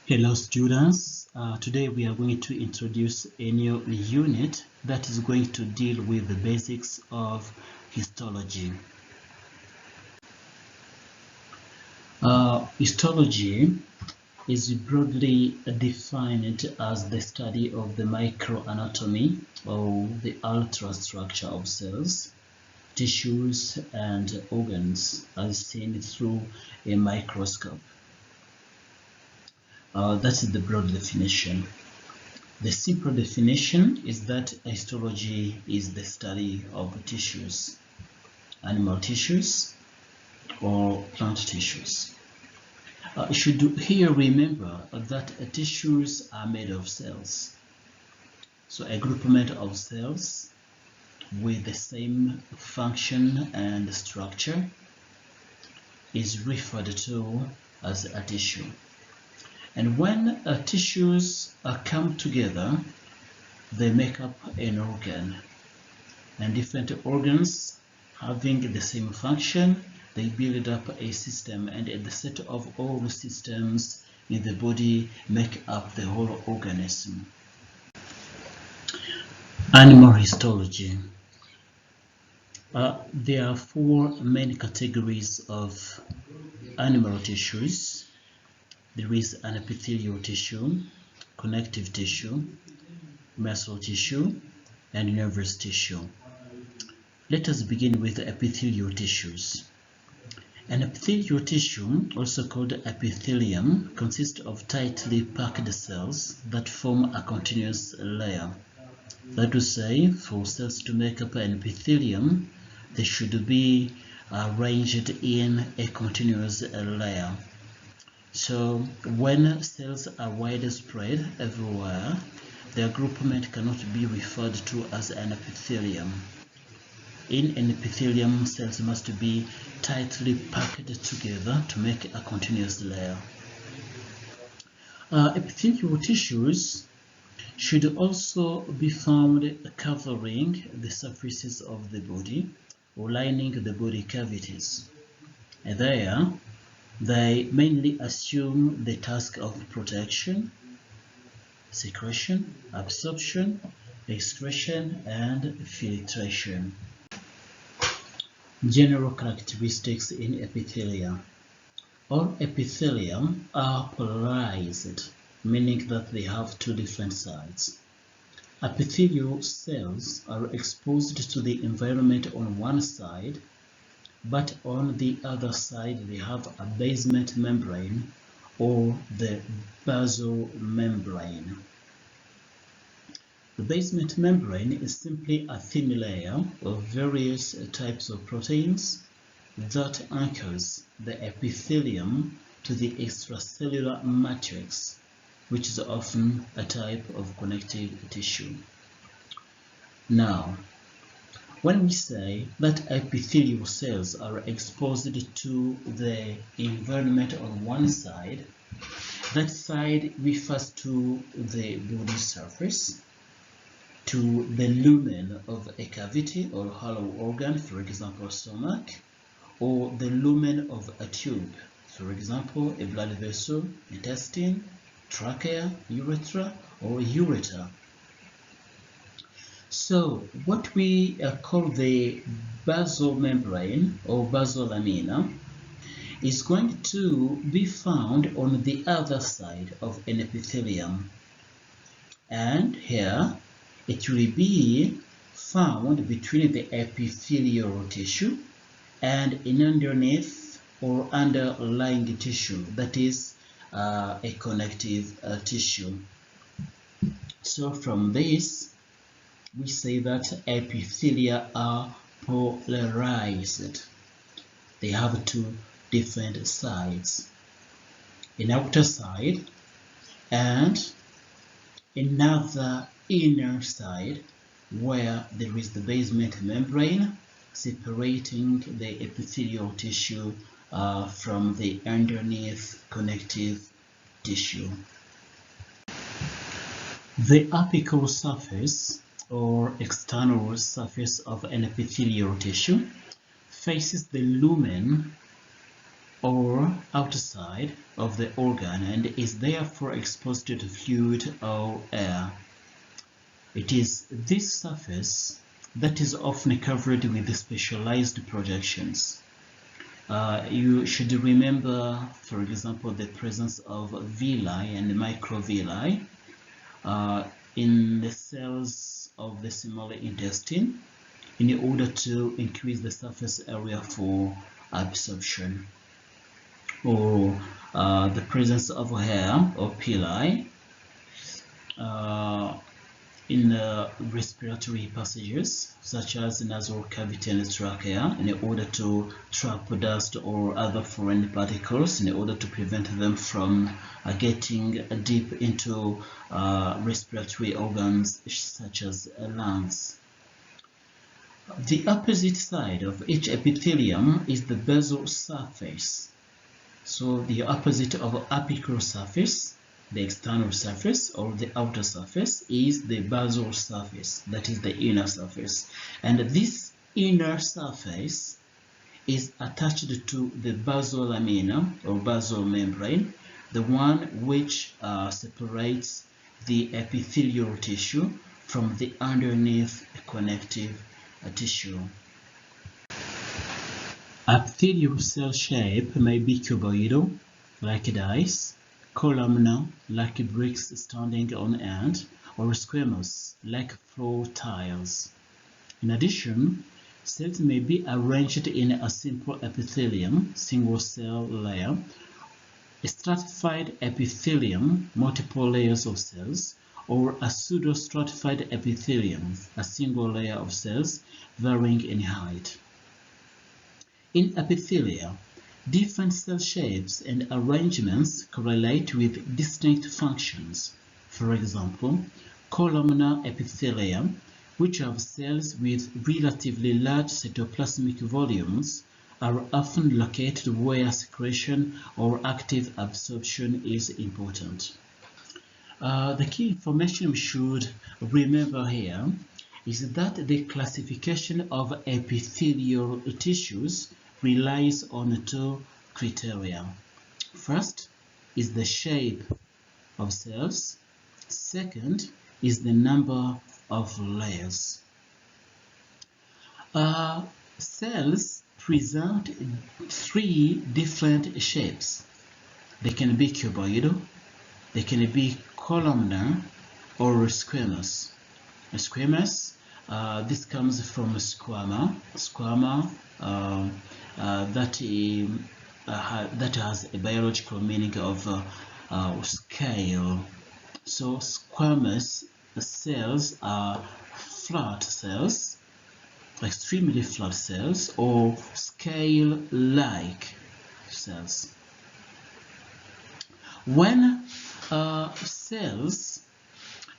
Hello students, today we are going to introduce a new unit that is going to deal with the basics of histology. Histology is broadly defined as the study of the microanatomy or the ultrastructure of cells, tissues and organs as seen through a microscope. That is the broad definition. The simple definition is that histology is the study of tissues, animal tissues or plant tissues. You should here remember that tissues are made of cells. So a groupment of cells with the same function and structure is referred to as a tissue. And when tissues come together, they make up an organ. And different organs having the same function, they build up a system, and the set of all the systems in the body make up the whole organism. Animal histology. There are four main categories of animal tissues. There is an epithelial tissue, connective tissue, basal tissue, and nervous tissue. Let us begin with the epithelial tissues. An epithelial tissue, also called epithelium, consists of tightly packed cells that form a continuous layer. That is to say, for cells to make up an epithelium, they should be arranged in a continuous layer. So when cells are widespread everywhere, their groupment cannot be referred to as an epithelium. In an epithelium, cells must be tightly packed together to make a continuous layer. Epithelial tissues should also be found covering the surfaces of the body or lining the body cavities. And there, they mainly assume the task of protection, secretion, absorption, excretion, and filtration. General characteristics in epithelia. All epithelium are polarized, meaning that they have two different sides. Epithelial cells are exposed to the environment on one side, but on the other side they have a basement membrane or the basal membrane. The basement membrane is simply a thin layer of various types of proteins that anchors the epithelium to the extracellular matrix, which is often a type of connective tissue. Now, when we say that epithelial cells are exposed to the environment on one side, that side refers to the body surface, to the lumen of a cavity or hollow organ, for example, stomach, or the lumen of a tube, for example, a blood vessel, intestine, trachea, urethra, or ureter. So what we call the basal membrane or basal lamina is going to be found on the other side of an epithelium, and here it will be found between the epithelial tissue and an underneath or underlying tissue, that is a connective tissue. So from this we say that epithelia are polarized. They have two different sides, an outer side and another inner side where there is the basement membrane separating the epithelial tissue from the underneath connective tissue. The apical surface or external surface of an epithelial tissue faces the lumen or outside of the organ and is therefore exposed to the fluid or air. It is this surface that is often covered with specialized projections. You should remember, for example, the presence of villi and microvilli in the cells of the small intestine in order to increase the surface area for absorption, or the presence of hair or pili in the respiratory passages such as nasal cavity and trachea in order to trap dust or other foreign particles in order to prevent them from getting deep into respiratory organs such as lungs. The opposite side of each epithelium is the basal surface. So the opposite of apical surface, the external surface or the outer surface, is the basal surface, that is the inner surface. And this inner surface is attached to the basal lamina or basal membrane, the one which separates the epithelial tissue from the underneath connective tissue. Epithelial cell shape may be cuboidal, like dice, columnar, like bricks standing on end, or squamous, like floor tiles. In addition, cells may be arranged in a simple epithelium, single cell layer, a stratified epithelium, multiple layers of cells, or a pseudo-stratified epithelium, a single layer of cells varying in height. In epithelia, different cell shapes and arrangements correlate with distinct functions. For example, columnar epithelia, which have cells with relatively large cytoplasmic volumes, are often located where secretion or active absorption is important. The key information we should remember here is that the classification of epithelial tissues relies on two criteria. First is the shape of cells. Second is the number of layers. Cells present three different shapes. They can be cuboidal, they can be columnar, or squamous. Squamous, this comes from squama. Squama that has a biological meaning of scale. So squamous cells are flat cells, extremely flat cells, or scale-like cells. When cells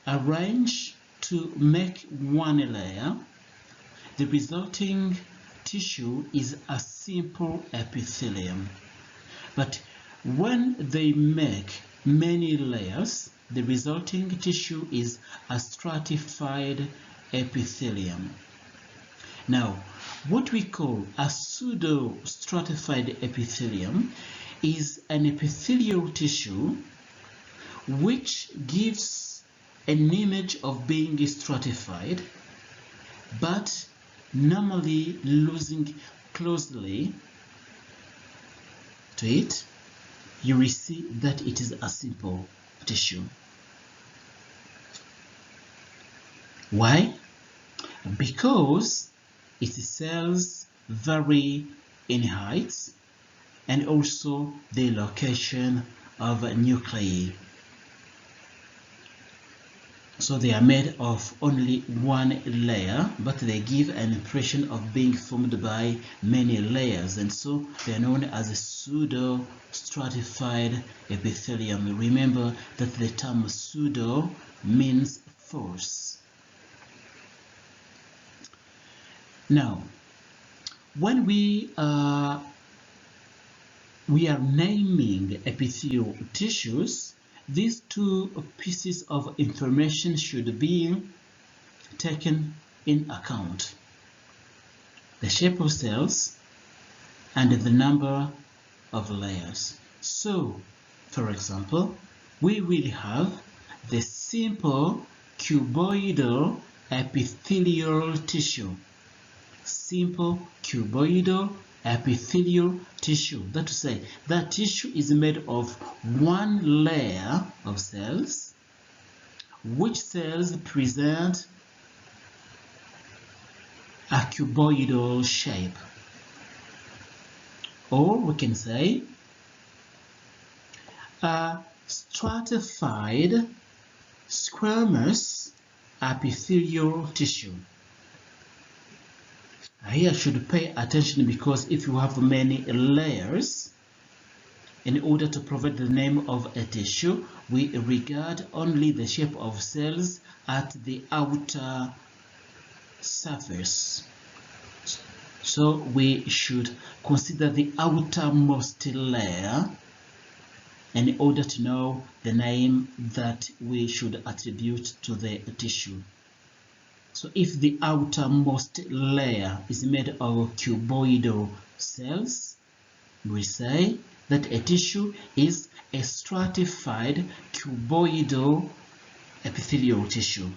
arrange to make one layer, the resulting tissue is a simple epithelium. But when they make many layers, the resulting tissue is a stratified epithelium. Now, what we call a pseudo-stratified epithelium is an epithelial tissue which gives an image of being stratified, but normally losing closely to it, you will see that it is a simple tissue. Why? Because its cells vary in height and also the location of nuclei. So they are made of only one layer, but they give an impression of being formed by many layers, and so they are known as a pseudo-stratified epithelium. Remember that the term pseudo means false. Now, when we are naming epithelial tissues, these two pieces of information should be taken in account: the shape of cells and the number of layers. So, for example, we will have the simple cuboidal epithelial tissue. Simple cuboidal epithelial tissue. That to say, that tissue is made of one layer of cells, which cells present a cuboidal shape. Or we can say a stratified squamous epithelial tissue. Here should pay attention, because if you have many layers, in order to provide the name of a tissue, we regard only the shape of cells at the outer surface. So we should consider the outermost layer in order to know the name that we should attribute to the tissue. So if the outermost layer is made of cuboidal cells, we say that a tissue is a stratified cuboidal epithelial tissue,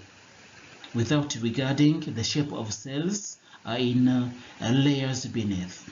without regarding the shape of cells in layers beneath.